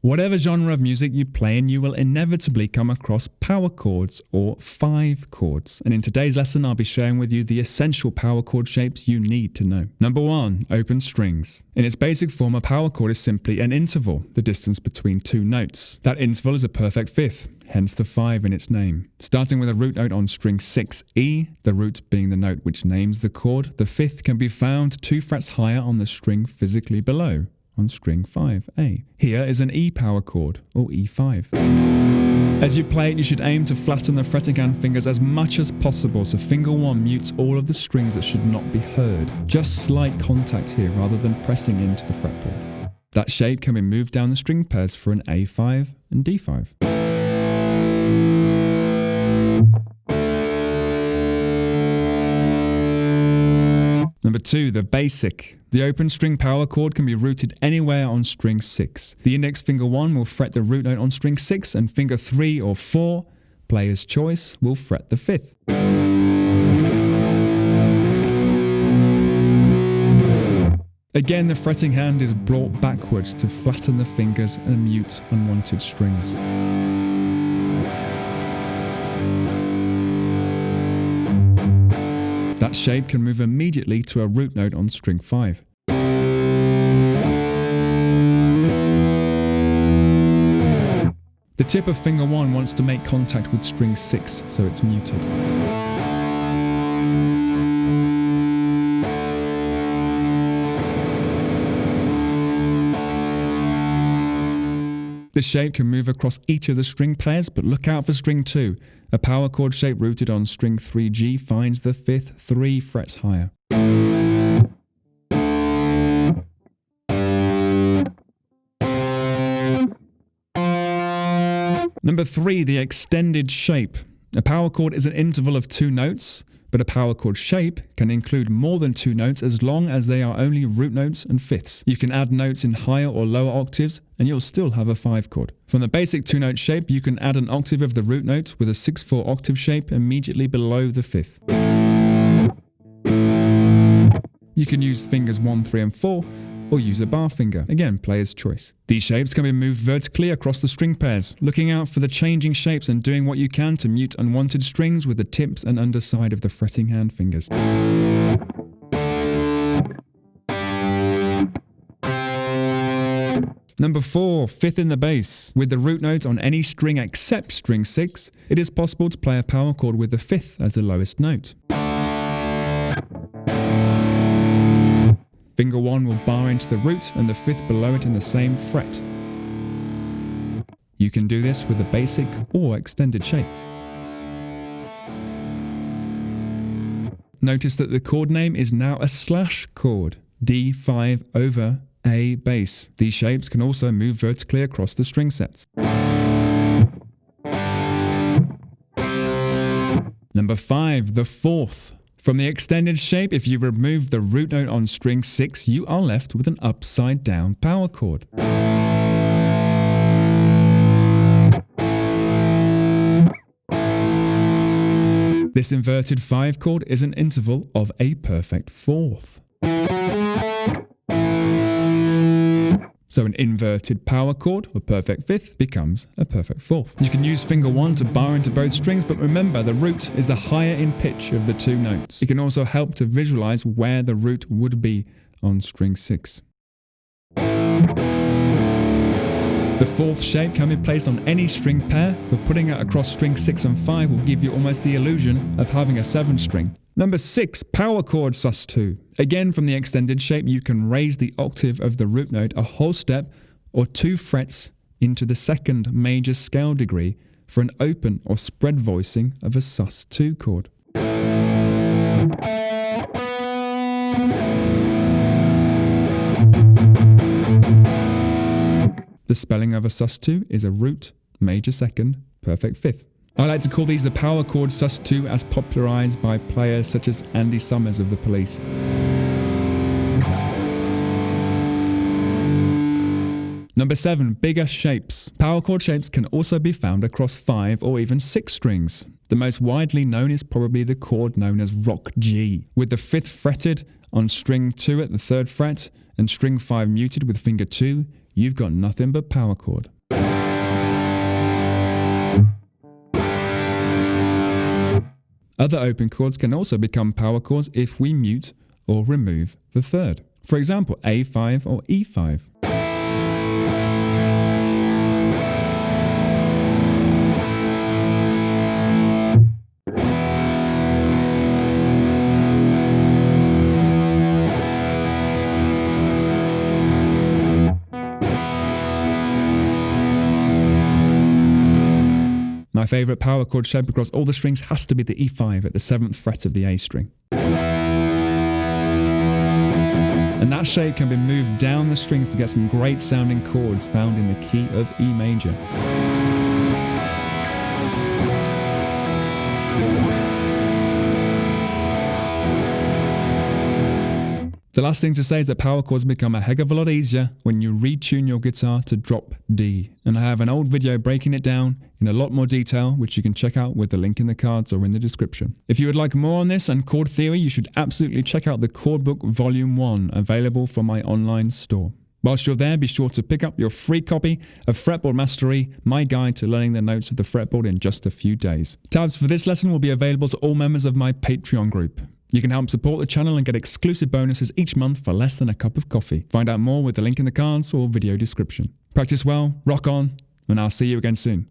Whatever genre of music you play in, you will inevitably come across power chords or 5 chords. And in today's lesson, I'll be sharing with you the essential power chord shapes you need to know. Number 1, open strings. In its basic form, a power chord is simply an interval, the distance between 2 notes. That interval is a perfect fifth, hence the 5 in its name. Starting with a root note on string 6 E, the root being the note which names the chord, the fifth can be found 2 frets higher on the string physically below, on string 5A. Here is an E power chord, or E5. As you play it, you should aim to flatten the fretting hand fingers as much as possible, so finger 1 mutes all of the strings that should not be heard. Just slight contact here rather than pressing into the fretboard. That shape can be moved down the string pairs for an A5 and D5. Number 2, the basic. The open string power chord can be rooted anywhere on string 6. The index finger 1 will fret the root note on string 6 and finger 3 or 4, player's choice, will fret the 5th. Again, the fretting hand is brought backwards to flatten the fingers and mute unwanted strings. That shape can move immediately to a root note on string 5. The tip of finger 1 wants to make contact with string 6, so it's muted. This shape can move across each of the string pairs, but look out for string 2. A power chord shape rooted on string 3G finds the 5th 3 frets higher. Number 3, the extended shape. A power chord is an interval of 2 notes, but a power chord shape can include more than 2 notes as long as they are only root notes and fifths. You can add notes in higher or lower octaves and you'll still have a 5 chord. From the basic 2-note shape, you can add an octave of the root note with a 6/4 octave shape immediately below the 5th. You can use fingers 1, 3 and 4 or use a bar finger. Again, player's choice. These shapes can be moved vertically across the string pairs, looking out for the changing shapes and doing what you can to mute unwanted strings with the tips and underside of the fretting hand fingers. Number 4, 5th in the bass. With the root note on any string except string 6, it is possible to play a power chord with the 5th as the lowest note. Finger 1 will bar into the root and the 5th below it in the same fret. You can do this with the basic or extended shape. Notice that the chord name is now a slash chord, D5 over A bass. These shapes can also move vertically across the string sets. Number 5, the 4th. From the extended shape, if you remove the root note on string 6, you are left with an upside down power chord. This inverted 5 chord is an interval of a perfect 4th. So an inverted power chord, or perfect 5th, becomes a perfect 4th. You can use finger 1 to bar into both strings, but remember the root is the higher in pitch of the 2 notes. It can also help to visualize where the root would be on string 6. The 4th shape can be placed on any string pair, but putting it across string 6 and 5 will give you almost the illusion of having a 7th string. Number 6, power chord sus2. Again, from the extended shape, you can raise the octave of the root note a whole step or 2 frets into the 2nd major scale degree for an open or spread voicing of a sus2 chord. The spelling of a sus2 is a root, major 2nd, perfect 5th. I like to call these the power chord sus2 as popularized by players such as Andy Summers of the Police. Number 7, bigger shapes. Power chord shapes can also be found across 5 or even 6 strings. The most widely known is probably the chord known as rock G, with the 5th fretted on string 2 at the 3rd fret and string 5 muted with finger 2, you've got nothing but power chord. Other open chords can also become power chords if we mute or remove the third. For example, A5 or E5. My favourite power chord shape across all the strings has to be the E5 at the 7th fret of the A string. And that shape can be moved down the strings to get some great sounding chords found in the key of E major. The last thing to say is that power chords become a heck of a lot easier when you retune your guitar to drop D. And I have an old video breaking it down in a lot more detail, which you can check out with the link in the cards or in the description. If you would like more on this and chord theory, you should absolutely check out the Chord Book Volume 1, available from my online store. Whilst you're there, be sure to pick up your free copy of Fretboard Mastery, my guide to learning the notes of the fretboard in just a few days. Tabs for this lesson will be available to all members of my Patreon group. You can help support the channel and get exclusive bonuses each month for less than a cup of coffee. Find out more with the link in the cards or video description. Practice well, rock on, and I'll see you again soon.